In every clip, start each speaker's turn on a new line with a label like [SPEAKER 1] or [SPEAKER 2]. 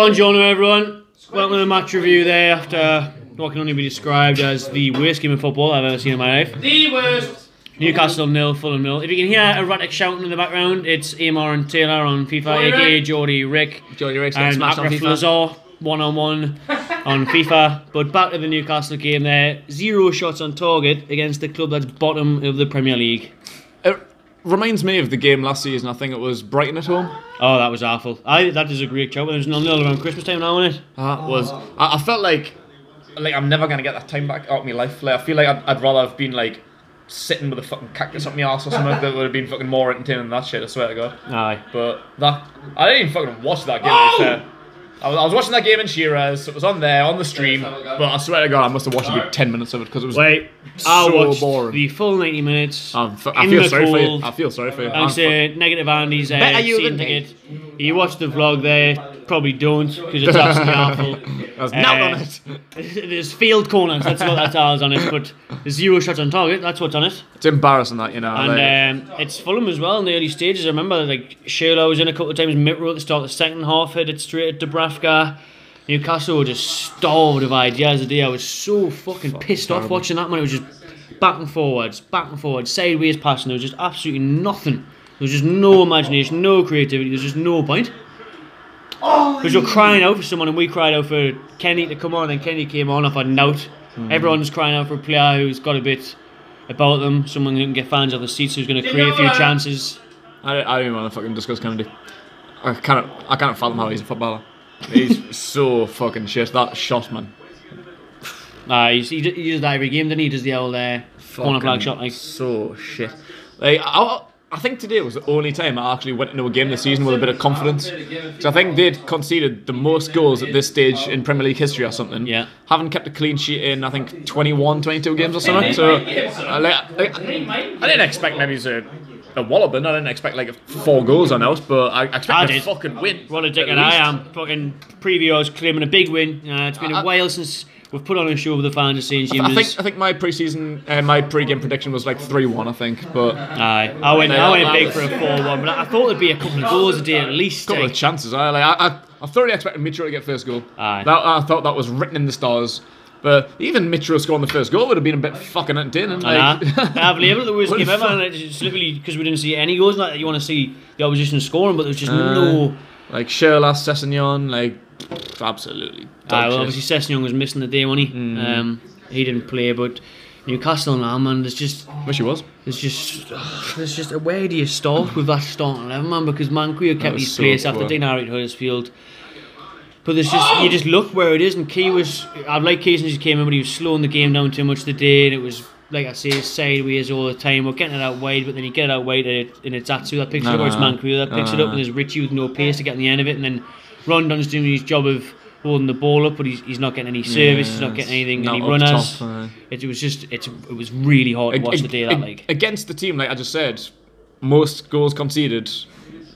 [SPEAKER 1] Buongiorno everyone, welcome to the match review there after what can only be described as the worst game of football I've ever seen in my life.
[SPEAKER 2] The worst!
[SPEAKER 1] Newcastle 0, Fulham 0. If you can hear erratic shouting in the background, it's Amar and Taylor on FIFA, aka Geordie Rick.
[SPEAKER 3] Geordie Rick's
[SPEAKER 1] and
[SPEAKER 3] smashed on FIFA.
[SPEAKER 1] One-on-one on FIFA. But back to the Newcastle game there, 0 shots on target against the club that's bottom of the Premier League.
[SPEAKER 3] It reminds me of the game last season. I think it was Brighton at home.
[SPEAKER 1] Oh, that was awful. That is a great job. There was 0-0 around Christmas time now, wasn't it?
[SPEAKER 3] I felt like I'm never going to get that time back out of my life. Like, I feel like I'd rather have been like sitting with a fucking cactus up my arse or something that would have been fucking more entertaining than that shit, I swear to God.
[SPEAKER 1] Aye.
[SPEAKER 3] But I didn't even fucking watch that game, to be fair. I was watching that game in Shiraz, so it was on there, on the stream, but I swear to God, I must have watched about 10 minutes of it because it was so boring.
[SPEAKER 1] The full 90 minutes.
[SPEAKER 3] I feel sorry for you. I feel sorry for you.
[SPEAKER 1] Thanks to Negative Andy's season ticket. You watched the vlog there, probably don't, because it's absolutely awful.
[SPEAKER 3] There's nothing on it.
[SPEAKER 1] There's field corners, that's what that's all on it, but there's 0 shots on target, that's what's on it.
[SPEAKER 3] It's embarrassing that, you know.
[SPEAKER 1] And it's Fulham as well in the early stages. I remember like Sheila was in a couple of times, Mitro at the start of the second half, headed straight at Dubravka. Newcastle were just starved of ideas today. I was so fucking pissed off watching that, man. It was just back and forwards, sideways passing. There was just absolutely nothing. There was just no imagination, no creativity. There was just no point. Because you're crying out for someone, and we cried out for Kenny to come on, and Kenny came on off a nout. Everyone's crying out for a player who's got a bit about them, someone who can get fans off the seats, who's going to create a few chances.
[SPEAKER 3] I don't even want to fucking discuss Kennedy. I can't fathom how he's a footballer. He's so fucking shit. That shot, man.
[SPEAKER 1] He does that every game, doesn't he? He does the old corner flag shot. Like.
[SPEAKER 3] So shit. Like, I think today was the only time I actually went into a game this season with a bit of confidence. Because I think they'd conceded the most goals at this stage in Premier League history or something.
[SPEAKER 1] Yeah.
[SPEAKER 3] Haven't kept a clean sheet in, I think, 21, 22 games or something. So, I didn't expect maybe a walloping. I didn't expect like 4 goals on out, but I expected a fucking win.
[SPEAKER 1] What a dickhead I am. Fucking preview, I was claiming a big win. It's been a while since we've put on a show with the fans of St. James.
[SPEAKER 3] I think my pre-season, my pre-game prediction was like 3-1, I think. But
[SPEAKER 1] I went big for a 4-1, but I thought there'd be a couple of goals a day at least.
[SPEAKER 3] A couple of chances. I thoroughly expected Mitro to get first goal. I thought that was written in the stars. But even Mitro scoring the first goal would have been a bit fucking entertaining.
[SPEAKER 1] I believe it, the worst game ever, and it's literally because we didn't see any goals. Like you want to see the opposition scoring, but there was just no.
[SPEAKER 3] Like Sherlock, Sessegnon, like absolutely.
[SPEAKER 1] Well, obviously Sessegnon was missing the day, wasn't he? He didn't play, but Newcastle now, man, there's just.
[SPEAKER 3] Wish he was.
[SPEAKER 1] There's just where do you start with that starting 11, man? Because Manquillo kept his place after Dean Harry at Huddersfield. But there's just you just look where it is, and Key was. I like Key since he came in, but he was slowing the game down too much today, and it was like I say, sideways all the time. We're getting it out wide, but then you get it out wide, and it's Atsu that picks it up, or it's Manquillo that picks it up, and there's Richie with no pace to get on the end of it, and then Rondon's doing his job of holding the ball up, but he's not getting any service, he's not getting anything, and he runners. It was really hard to watch the day that like
[SPEAKER 3] against the team, like I just said, most goals conceded,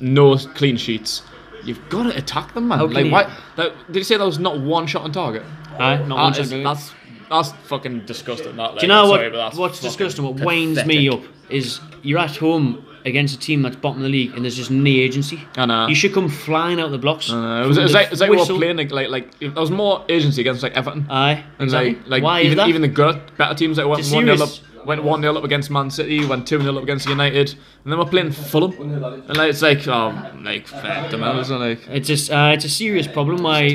[SPEAKER 3] no clean sheets. You've got to attack them, man. Like, why? Did you say there was not 1 shot on target?
[SPEAKER 1] Not 1 shot on target.
[SPEAKER 3] That's fucking disgusting. That, like,
[SPEAKER 1] do you know what's disgusting? What winds me up is you're at home against a team that's bottom of the league, and there's just no agency.
[SPEAKER 3] I know.
[SPEAKER 1] You should come flying out the blocks.
[SPEAKER 3] I know. It was like we were playing like there was more agency against like Everton.
[SPEAKER 1] Aye, exactly.
[SPEAKER 3] Like
[SPEAKER 1] why
[SPEAKER 3] even
[SPEAKER 1] is that?
[SPEAKER 3] Even the better teams that went 1-0 up. Went 1-0 up against Man City, went 2-0 up against United, and then we're playing Fulham. And like it's like,
[SPEAKER 1] it's a serious problem why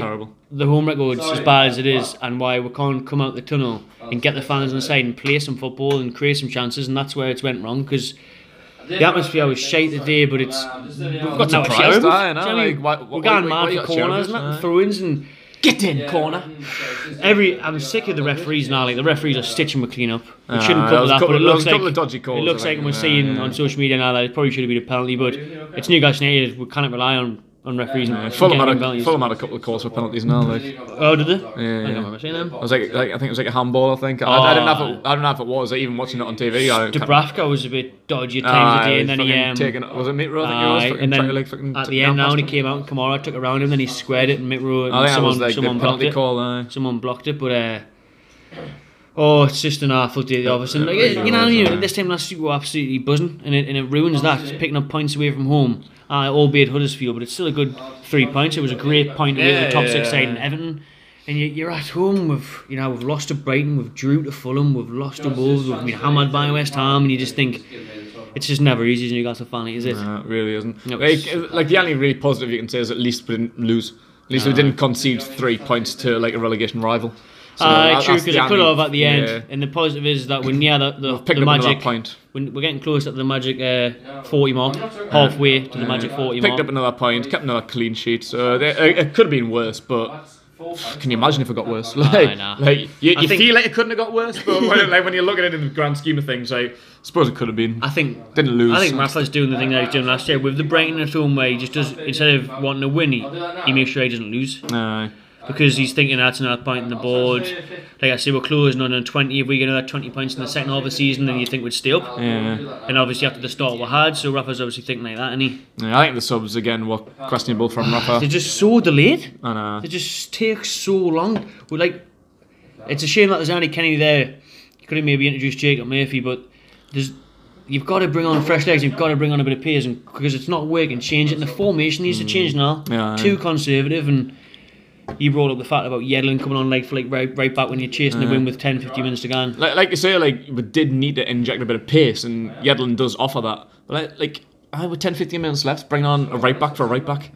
[SPEAKER 1] the home record's as bad as it is, and why we can't come out the tunnel and get the fans on the side and play some football and create some chances, and that's where it's went wrong, because the atmosphere was shite today, but we've got
[SPEAKER 3] surprised.
[SPEAKER 1] We're going mad for corners and throw-ins and get in corner. I'm sick of the referees now. Like the referees are stitching McLean up. We shouldn't cover that, but it looks like we're seeing on social media now that it probably should have been a penalty. But it's Newcastle United. We can't rely on referees.
[SPEAKER 3] Fulham had a couple of calls for penalties now. Like,
[SPEAKER 1] oh, did they?
[SPEAKER 3] Yeah.
[SPEAKER 1] I don't remember seeing them.
[SPEAKER 3] I think it was like a handball. I think I don't know if it was. Even watching it on TV.
[SPEAKER 1] Dubravka was a bit dodgy at times today, and then
[SPEAKER 3] was it Mitro? I think he was.
[SPEAKER 1] And then at the end now, when he came out and Kamara took it around him, then he squared it, and Mitro.
[SPEAKER 3] I think that was like the penalty call.
[SPEAKER 1] Someone blocked it, but. Oh, it's just an awful day, the office. And like, you know, this time last week we were absolutely buzzing, and it ruins that, picking up points away from home. albeit Huddersfield, but it's still a good 3 points. It was a great point away to the top 6 side in Everton. And you're at home with, you know, we've lost to Brighton, we've drew to Fulham, we've lost to Wolves, we've been hammered by West Ham, and you just think it's just never easy as a Newcastle fan, is it?
[SPEAKER 3] No, it really isn't. Like the only really positive you can say is at least we didn't lose. At least we didn't concede 3 points to like a relegation rival. So
[SPEAKER 1] true, because it could have at the end. Yeah. And the positive is that we're near the magic
[SPEAKER 3] point.
[SPEAKER 1] We're getting close to the magic 40 mark, halfway to the magic 40 mark.
[SPEAKER 3] Picked up another point, kept another clean sheet. So it could have been worse, but can you imagine if it got worse? Like you feel like it couldn't have got worse, but when you look at it in the grand scheme of things, I suppose it could have been.
[SPEAKER 1] I think
[SPEAKER 3] didn't lose.
[SPEAKER 1] I think Rafa's doing the thing that he was doing last year with the Brighton at home, where he just does, instead of wanting to win, he makes sure he doesn't lose. Because he's thinking that's another point in the board. Like I say, we're closing on 20. If we get another 20 points in the second half of the season, then you think we'd stay up.
[SPEAKER 3] Yeah.
[SPEAKER 1] And obviously after the start we had, so Rafa's obviously thinking like that, isn't he?
[SPEAKER 3] Yeah, I think the subs again were questionable from Rafa.
[SPEAKER 1] They're just so delayed.
[SPEAKER 3] I know.
[SPEAKER 1] They just take so long. It's a shame that there's only Kenny there. You could have maybe introduced Jacob Murphy, but you've got to bring on fresh legs. You've got to bring on a bit of pace, and because it's not working, change it. And the formation needs to change now.
[SPEAKER 3] Yeah,
[SPEAKER 1] too conservative, and you brought up the fact about Yedlin coming on right back when you're chasing the win with 10-15 minutes to go.
[SPEAKER 3] Like you say, we did need to inject a bit of pace, and Yedlin does offer that. But with 10-15 minutes left, bring on a right back for a right back.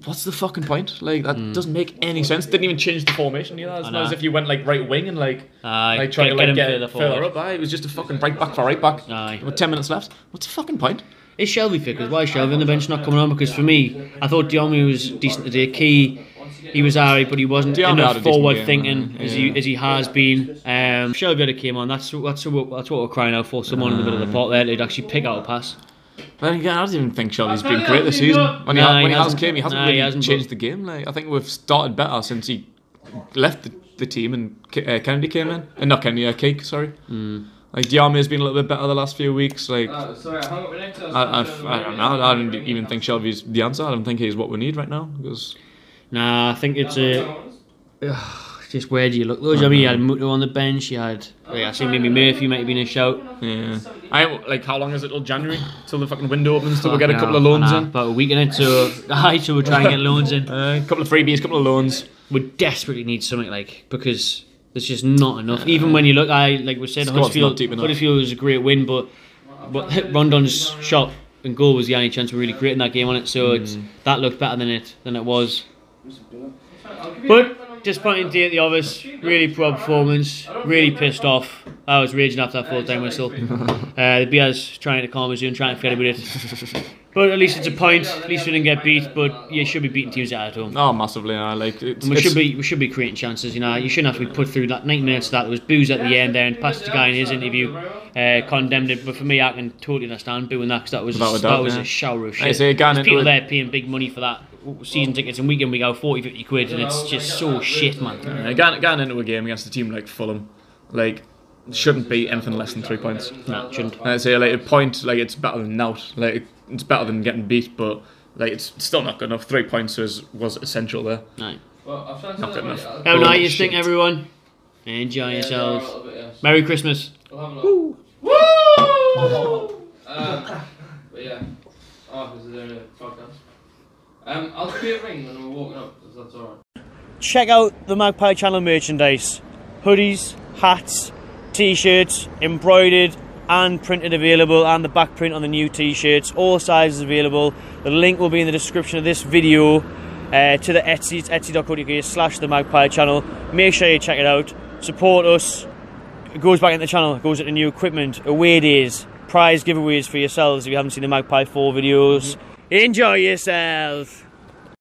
[SPEAKER 3] What's the fucking point? That doesn't make any sense. Didn't even change the formation either. It's not as if you went right wing and try to get further up. It was just a fucking right back for right back. With 10 minutes left. What's the fucking point?
[SPEAKER 1] Is Shelby fit? Because why is Shelby on the bench not coming on? Because for me, I thought Diommi was decent today. Key, he was alright, but he wasn't enough forward thinking as he has been. Shelby had came on. That's what we're crying out for. Someone in the middle of the pot there to actually pick out a pass.
[SPEAKER 3] But again, I don't even think Shelby's been great this season. When he hasn't really changed the game. I think we've started better since he left the team and Kennedy came in. Not Kennedy, Cake, sorry. Diarmi has been a little bit better the last few weeks. I don't know. I don't even think Shelby's the answer. I don't think he's what we need right now.
[SPEAKER 1] I think it's just where do you look? Though, you had Muto on the bench. You had, I see maybe Murphy might have been a shout.
[SPEAKER 3] Yeah. How long is it till January? Till the fucking window opens? Till we get a couple of loans in?
[SPEAKER 1] About a week in it, so we're trying to get loans in.
[SPEAKER 3] A couple of freebies, a couple of loans.
[SPEAKER 1] We desperately need something because there's just not enough. Even when you look, like we said, Huddersfield was a great win, but Rondon's shot and goal was the only chance we really created in that game on it. So that looked better than it was. But disappointing day at the office. Really poor performance. Really pissed off. I was raging after that full-time whistle. The BR's trying to calm us down, trying to forget about it. But at least it's a point. At least we didn't get beat. But you should be beating teams at home.
[SPEAKER 3] Oh, massively.
[SPEAKER 1] We should be creating chances. You shouldn't have to be put through that 90 minutes. There was boos at the end there, and Pastor guy in his interview condemned it. But for me, I can totally understand booing that because that was a shower of shit. There's people there paying big money for that season tickets, and week in week out 40-50 quid, and it's just so shit, man.
[SPEAKER 3] Going into a game against a team like Fulham, shouldn't be anything less than 3 points.
[SPEAKER 1] No, it shouldn't.
[SPEAKER 3] I'd say a point, it's better than out. It's better than getting beat, but it's still not good enough. 3 points was essential there.
[SPEAKER 1] No.
[SPEAKER 3] Not good enough.
[SPEAKER 1] Have a nice thing, everyone. Enjoy yourselves. Merry Christmas. Woo!
[SPEAKER 2] But yeah. This is a podcast. I'll give you a ring when we're walking up, if that's alright.
[SPEAKER 1] Check out the Magpie Channel merchandise. Hoodies, hats, t-shirts, embroidered and printed available, and the back print on the new t-shirts. All sizes available. The link will be in the description of this video to the Etsy. It's etsy.co.uk/the Magpie Channel. Make sure you check it out. Support us. It goes back into the channel. It goes into new equipment, away days, prize giveaways for yourselves if you haven't seen the Magpie 4 videos. Enjoy yourself.